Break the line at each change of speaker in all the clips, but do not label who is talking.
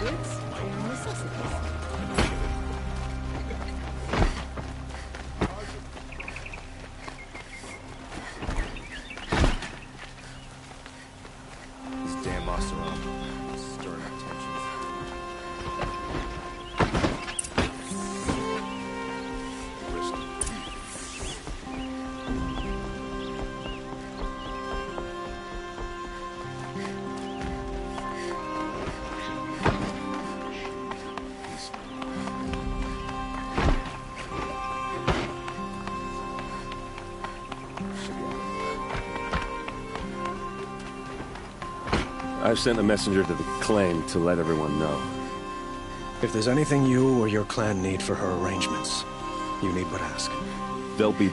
goods and necessities.
These damn Oseram stirring up tensions.
I've sent a messenger to the claim to let everyone know.
If there's anything you or your clan need for her arrangements, you need but ask.
There'll be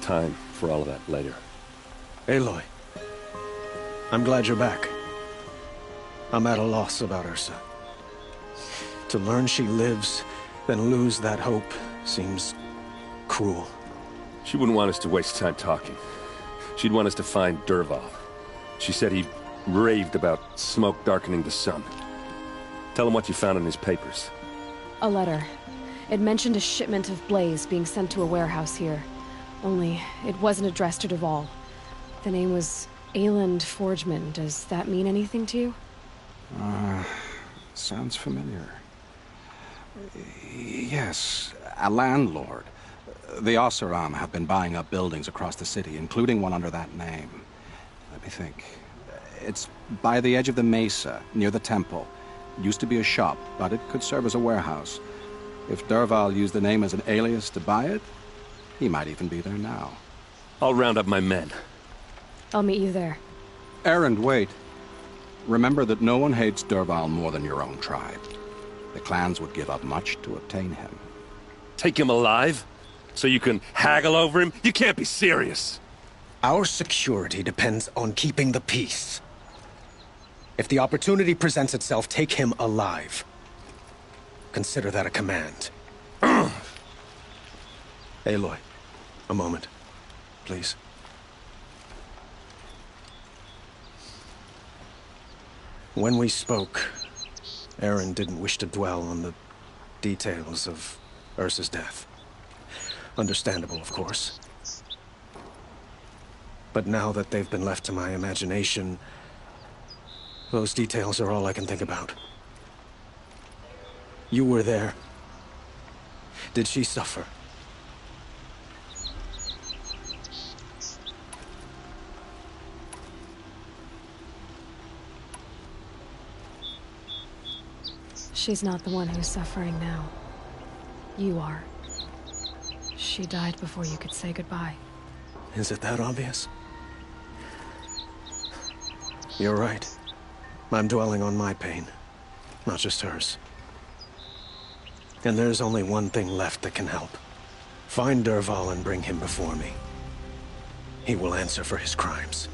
time for all of that later.
Aloy, I'm glad you're back. I'm at a loss about Ursa. To learn she lives, then lose that hope, seems cruel.
She wouldn't want us to waste time talking. She'd want us to find Dervahl. She said he raved about smoke darkening the sun. Tell him what you found in his papers.
A letter. It mentioned a shipment of blaze being sent to a warehouse here. Only, it wasn't addressed to Dervahl. The name was Ayland Forgeman. Does that mean anything to you?
Sounds familiar. Yes, a landlord. The Oseram have been buying up buildings across the city, including one under that name. Let me think. It's by the edge of the mesa, near the temple. Used to be a shop, but it could serve as a warehouse. If Dervahl used the name as an alias to buy it, he might even be there now.
I'll round up my men.
I'll meet you there.
Erend, wait. Remember that no one hates Dervahl more than your own tribe. The clans would give up much to obtain him.
Take him alive? So you can haggle over him? You can't be serious!
Our security depends on keeping the peace. If the opportunity presents itself, take him alive. Consider that a command. Aloy, a moment, please. When we spoke, Erend didn't wish to dwell on the details of Ursa's death. Understandable, of course. But now that they've been left to my imagination, those details are all I can think about. You were there. Did she suffer?
She's not the one who's suffering now. You are. She died before you could say goodbye.
Is it that obvious? You're right. I'm dwelling on my pain, not just hers. And there's only one thing left that can help. Find Dervahl and bring him before me. He will answer for his crimes.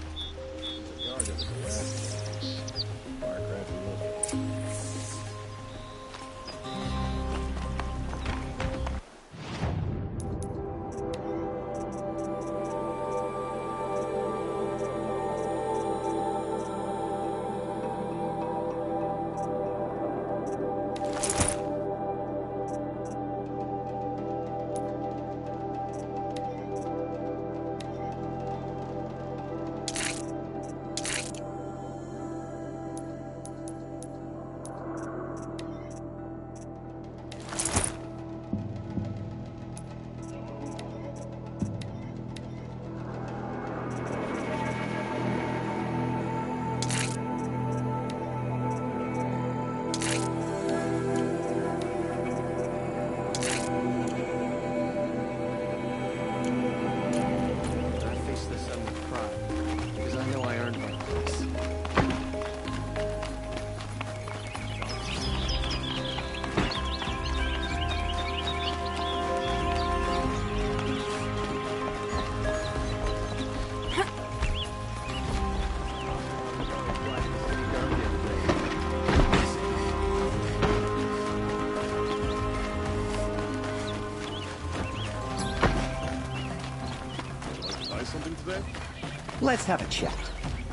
Let's have a chat.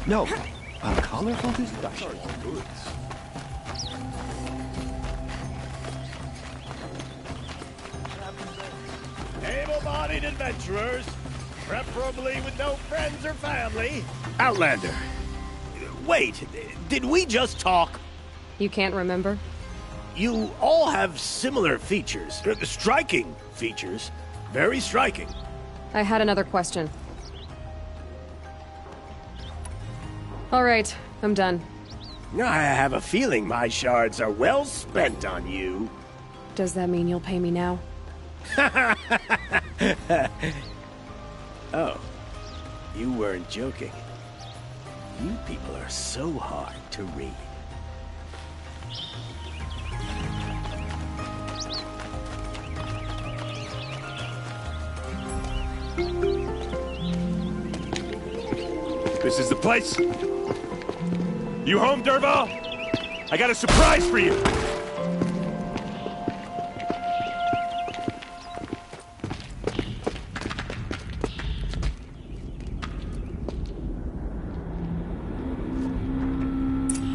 No, a colorful discussion.
able-bodied adventurers, preferably with no friends or family.
Outlander.
Wait, did we just talk?
You can't remember?
You all have similar features. Striking features. Very striking.
I had another question. All right, I'm done.
I have a feeling my shards are well spent on you.
Does that mean you'll pay me now?
Oh, you weren't joking. You people are so hard to read.
This is the place? You home, Dervahl? I got a surprise for you!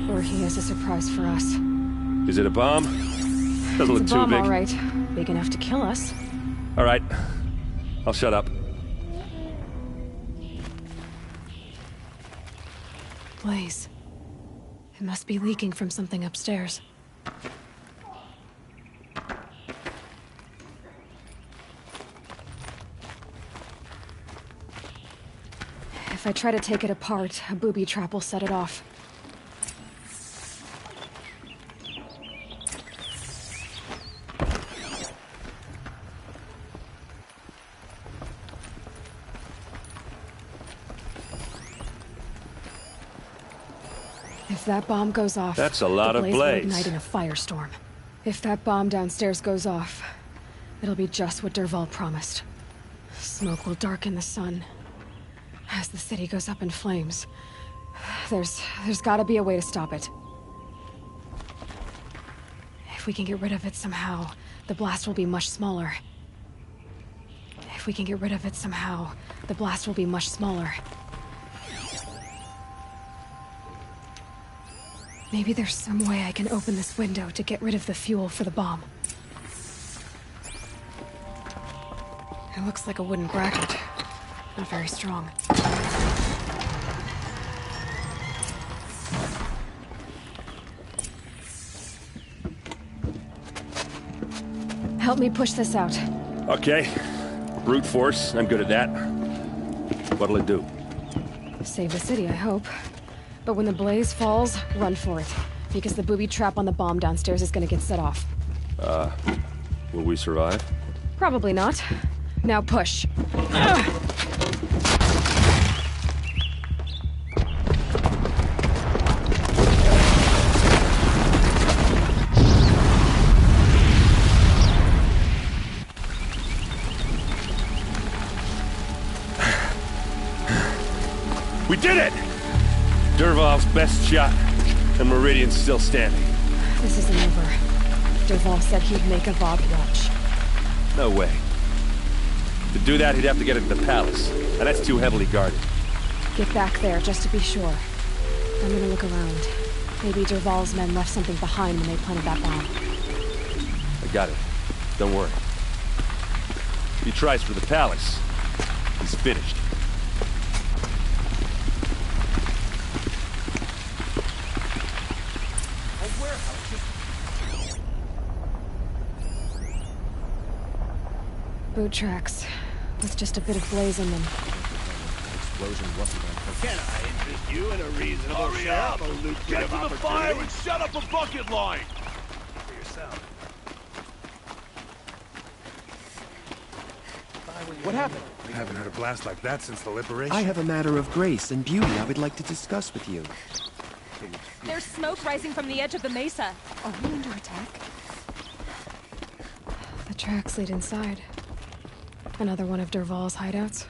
Or he has a surprise for us.
Is it a bomb? Doesn't look
It's a
too
bomb,
big.
all right. Big enough to kill us.
All right. I'll shut up.
Blaze. It must be leaking from something upstairs. If I try to take it apart, a booby trap will set it off. If that bomb goes off,
That's a lot
the
of
blaze will
blaze.
ignite in a firestorm. If that bomb downstairs goes off, it'll be just what Dervahl promised. Smoke will darken the sun. As the city goes up in flames, there's gotta be a way to stop it. If we can get rid of it somehow, the blast will be much smaller. If we can get rid of it somehow, the blast will be much smaller. Maybe there's some way I can open this window to get rid of the fuel for the bomb. It looks like a wooden bracket. Not very strong. Help me push this out.
Okay. Brute force, I'm good at that. What'll it do?
Save the city, I hope. But when the blaze falls, run for it. Because the booby trap on the bomb downstairs is gonna get set off.
Will we survive?
Probably not. Now push.
We did it! Dervahl's best shot, and Meridian's still standing.
This isn't over. Dervahl said he'd make a Vogt watch.
No way. To do that, he'd have to get into the palace, and that's too heavily guarded.
Get back there, just to be sure. I'm gonna look around. Maybe Dervahl's men left something behind when they planted that bomb.
I got it. Don't worry. If he tries for the palace, he's finished.
Boot tracks, with just a bit of blaze in them.
Can I interest you in a reasonable share of a lucrative
Get to the
opportunity?
fire and set up a bucket line!
For yourself.
What happened?
I haven't had a blast like that since the liberation.
I have a matter of grace and beauty I would like to discuss with you.
There's smoke rising from the edge of the mesa. Are we under attack?
The tracks lead inside. Another one of Dervahl's hideouts.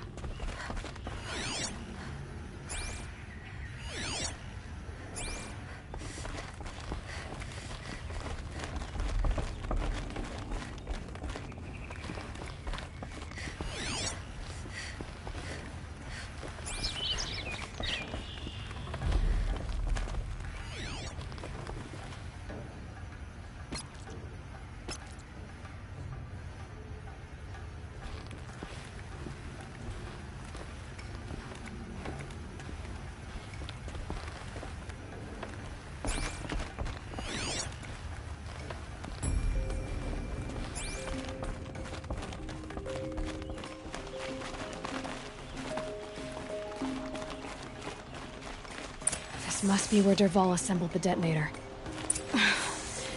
Must be where Dervahl assembled the detonator.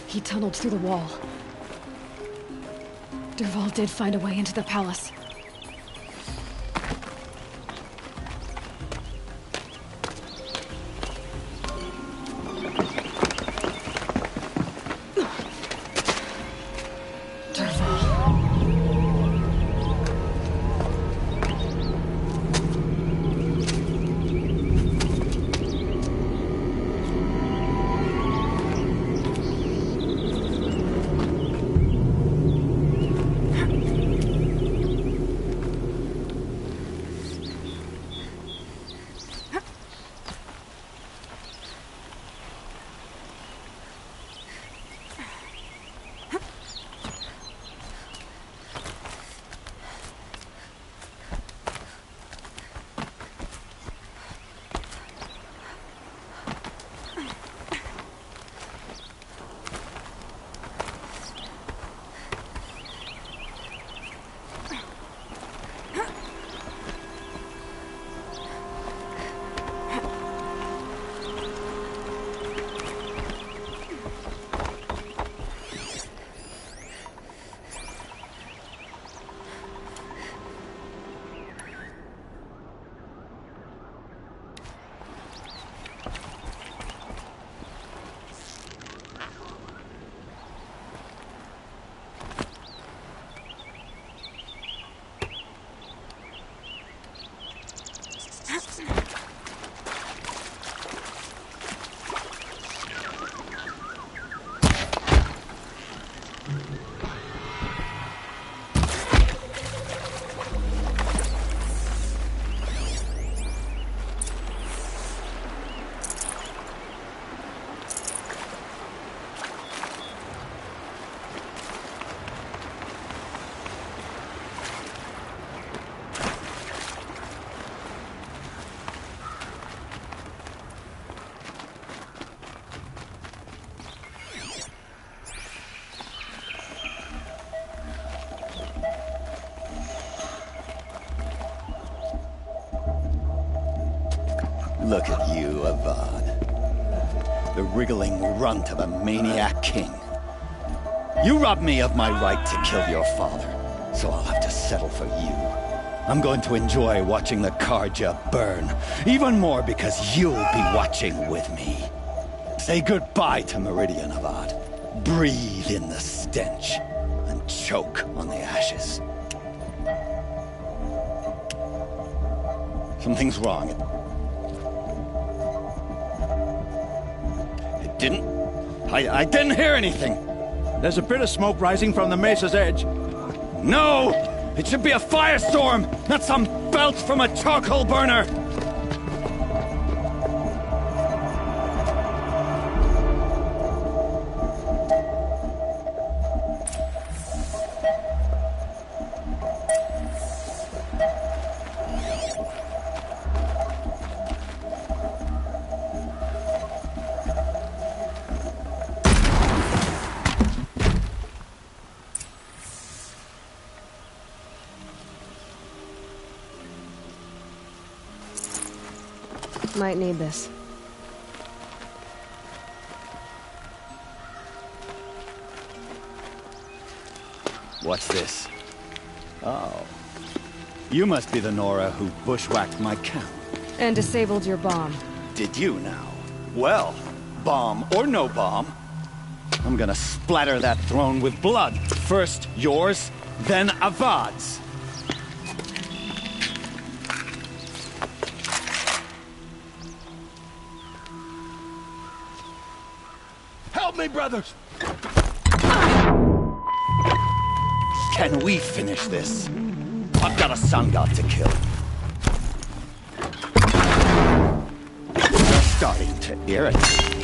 He tunneled through the wall. Dervahl did find a way into the palace.
Look at you, Avad. The wriggling runt of a maniac king. You robbed me of my right to kill your father, so I'll have to settle for you. I'm going to enjoy watching the Carja burn, even more because you'll be watching with me. Say goodbye to Meridian, Avad. Breathe in the stench, and choke on the ashes. Something's wrong. I didn't hear anything.
There's a bit of smoke rising from the mesa's edge.
No! It should be a firestorm, not some belch from a charcoal burner!
Might need this.
What's this? Oh. You must be the Nora who bushwhacked my camp.
And disabled your bomb.
Did you now? Well, bomb or no bomb, I'm gonna splatter that throne with blood. First yours, then Avad's.
Help me, brothers!
Can we finish this? I've got a sun god to kill. You're starting to irritate me.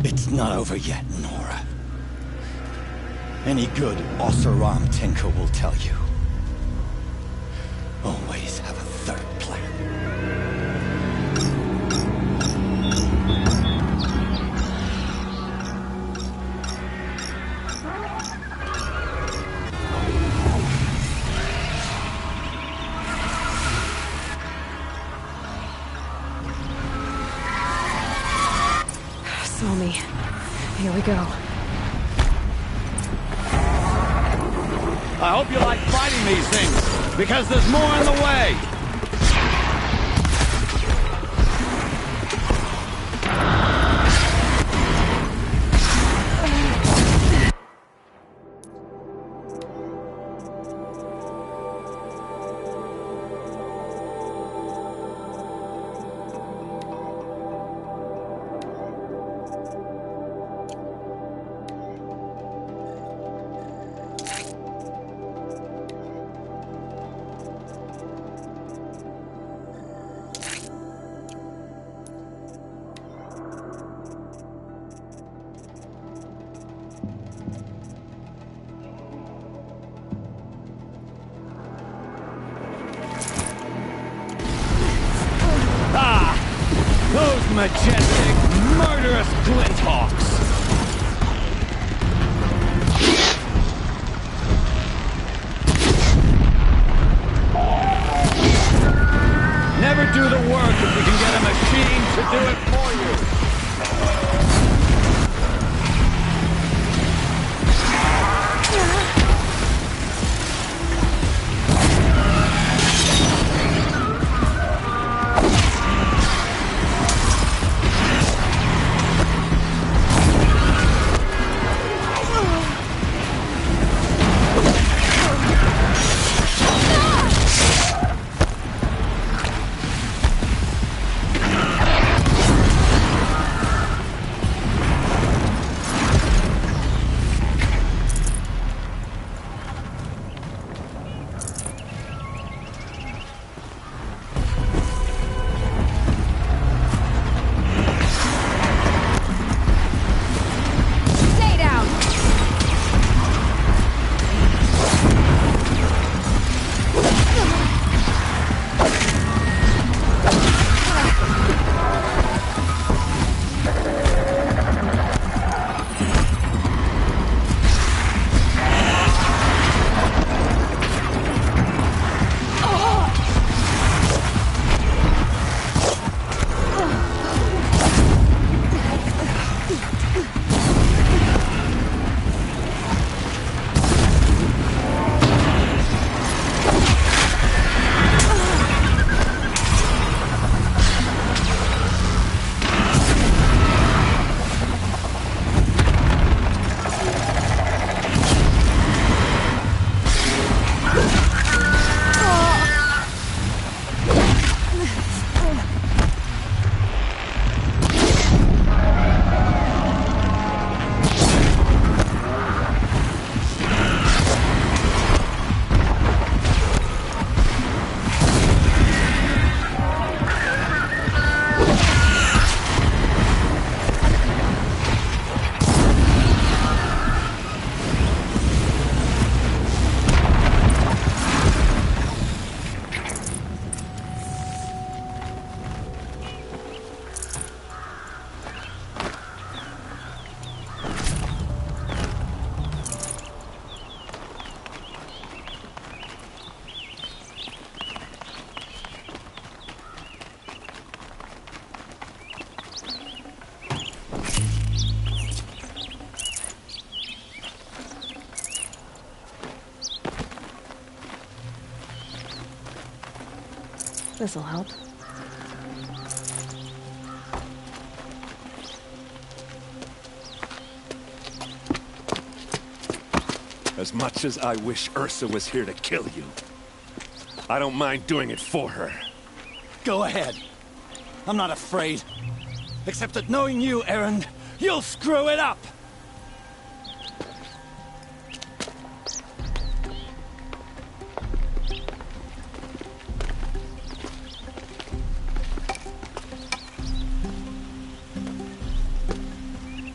It's not over yet, Nora. Any good Oseram tinker will tell you. Always have a third plan.
saw me. Here we go.
I hope you like fighting these things, because there's more in the way! Those majestic, murderous Glinthawks! Never do the work if you can get a machine to do it for you!
This'll help.
As much as I wish Ursa was here to kill you, I don't mind doing it for her.
Go ahead. I'm not afraid. Except that knowing you, Erend, you'll screw it up!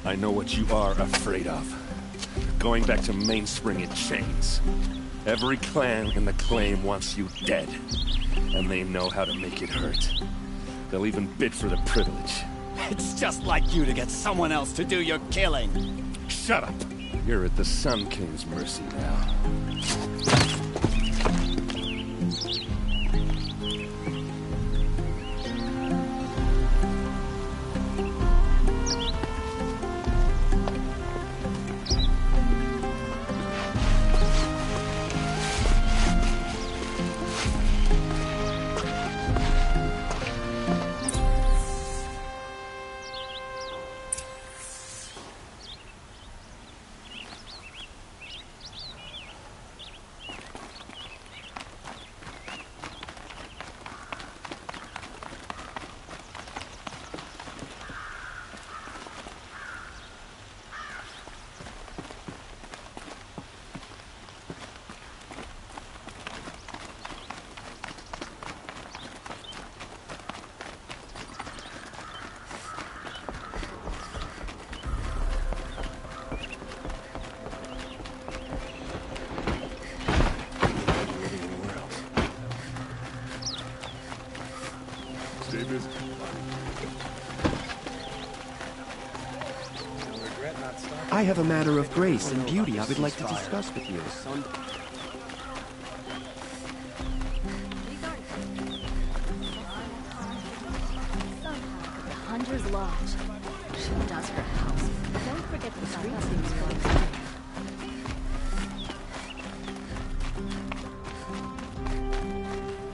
I know what you are afraid of. Going back to Mainspring in chains. Every clan in the Claim wants you dead. And they know how to make it hurt. They'll even bid for the privilege.
It's just like you to get someone else to do your killing.
Shut up! You're at the Sun King's mercy now.
I have a matter of grace and beauty I would like to discuss with you.
Hunter's Lodge. She does her house. Don't forget the street seems fun.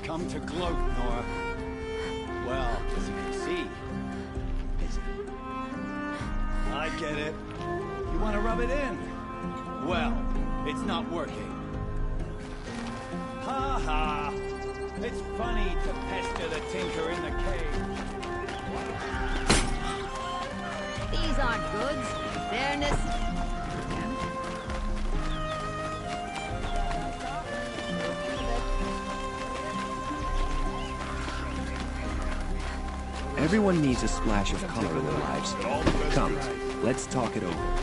Come to gloat, Nora. Well, as you can see, is it? I get it. You want to rub it in? Well, it's not working. Ha ha! It's funny to pester the tinker in the cave.
These aren't goods. Fairness.
Everyone needs a splash of color in their lives. Come, let's talk it over.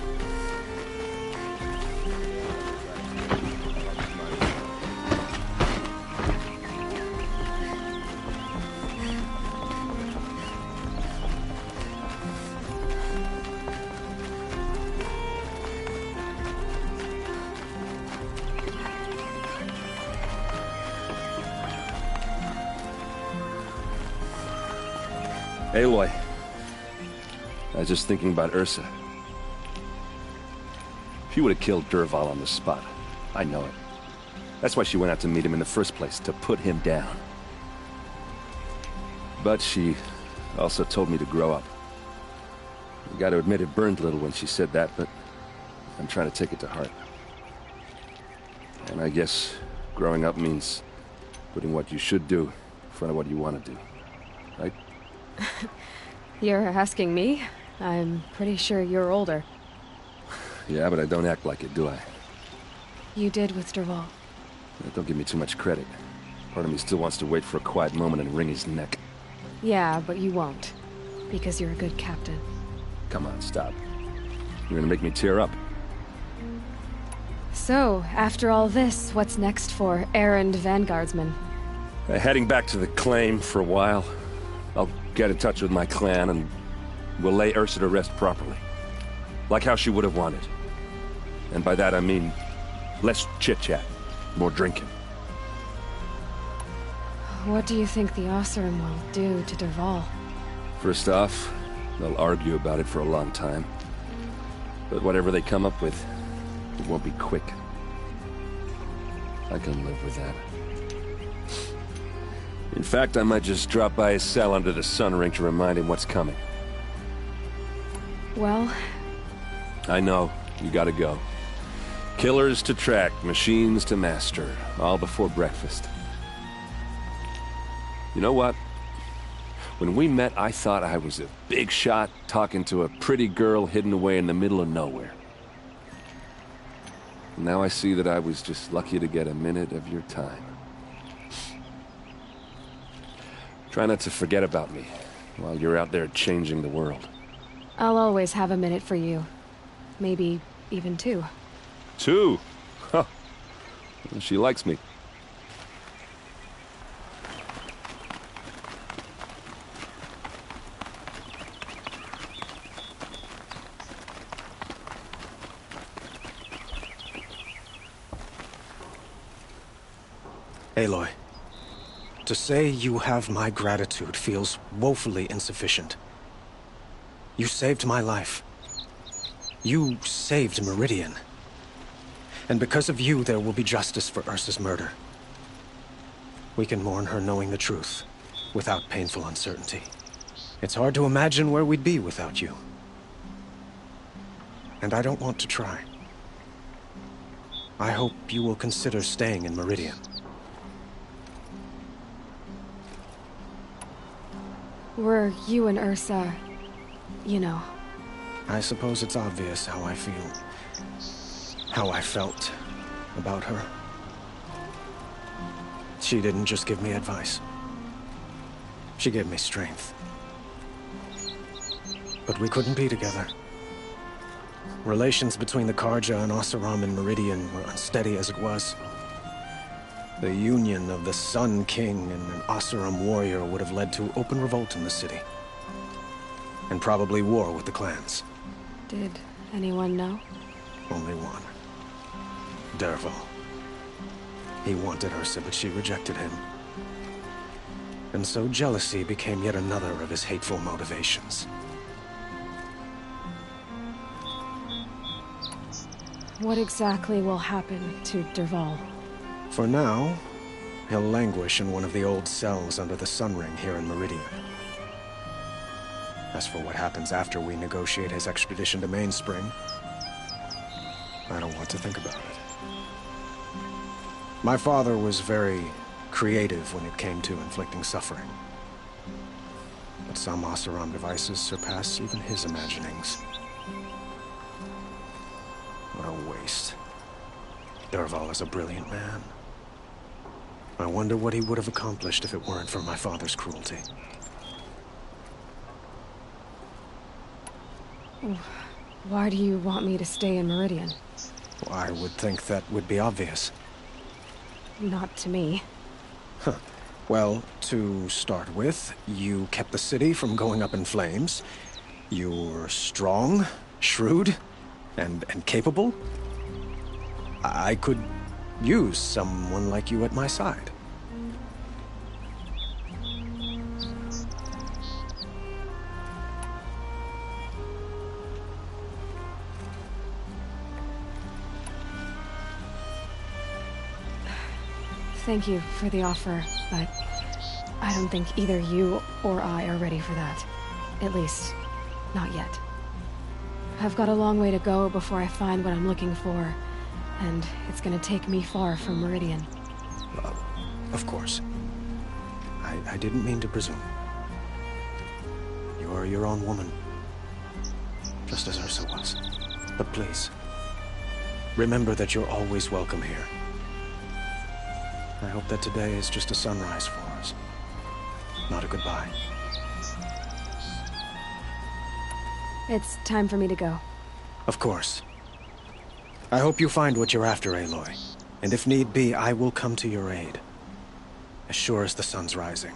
Aloy. I was just thinking about Ursa. She would have killed Dervahl on the spot. I know it. That's why she went out to meet him in the first place, to put him down. But she also told me to grow up. You gotta admit it burned a little when she said that, but I'm trying to take it to heart. And I guess growing up means putting what you should do in front of what you want to do. Right?
You're asking me? I'm pretty sure you're older.
Yeah, but I don't act like it, do I?
You did with Dervahl.
Don't give me too much credit. Part of me still wants to wait for a quiet moment and wring his neck.
Yeah, but you won't. Because you're a good captain.
Come on, stop. You're gonna make me tear up.
So, after all this, what's next for Erend Vanguardsman?
Heading back to the claim for a while. I'll get in touch with my clan and we'll lay Ursa to rest properly. Like how she would have wanted. And by that I mean less chit-chat, more drinking.
What do you think the Oseram will do to Dervahl?
First off, they'll argue about it for a long time. But whatever they come up with, it won't be quick. I can live with that. In fact, I might just drop by his cell under the sun ring to remind him what's coming.
Well...
I know. You gotta go. Killers to track, machines to master. All before breakfast. You know what? When we met, I thought I was a big shot talking to a pretty girl hidden away in the middle of nowhere. Now I see that I was just lucky to get a minute of your time. Try not to forget about me while you're out there changing the world.
I'll always have a minute for you. Maybe even two.
Two? Huh. She likes me.
Aloy, to say you have my gratitude feels woefully insufficient. You saved my life. You saved Meridian. And because of you, there will be justice for Ursa's murder. We can mourn her knowing the truth, without painful uncertainty. It's hard to imagine where we'd be without you. And I don't want to try. I hope you will consider staying in Meridian.
Were you and Ursa, you know.
I suppose it's obvious how I feel. How I felt about her. She didn't just give me advice. She gave me strength. But we couldn't be together. Relations between the Carja and Oseram and Meridian were unsteady as it was. The union of the Sun King and an Oseram warrior would have led to open revolt in the city. And probably war with the clans.
Did Anyone know?
Only one. Dervahl. He wanted Ursa, but she rejected him. And so jealousy became yet another of his hateful motivations.
What exactly will happen to Dervahl?
For now, he'll languish in one of the old cells under the Sun Ring here in Meridian. As for what happens after we negotiate his extradition to Mainspring, I don't want to think about it. My father was very creative when it came to inflicting suffering. But some Oseram devices surpass even his imaginings. What a waste. Dervahl is a brilliant man. I wonder what he would have accomplished if it weren't for my father's cruelty.
Why do you want me to stay in Meridian?
Well, I would think that would be obvious.
Not to me.
Huh. Well, to start with, you kept the city from going up in flames. You were strong, shrewd, and capable. I could use someone like you at my side.
Thank you for the offer, but I don't think either you or I are ready for that. At least, not yet. I've got a long way to go before I find what I'm looking for, and it's gonna take me far from Meridian.
Of course. I didn't mean to presume. You are your own woman, just as Ursa was. But please, remember that you're always welcome here. I hope that today is just a sunrise for us, not a goodbye.
It's time for me to go.
Of course. I hope you find what you're after, Aloy. And if need be, I will come to your aid. As sure as the sun's rising.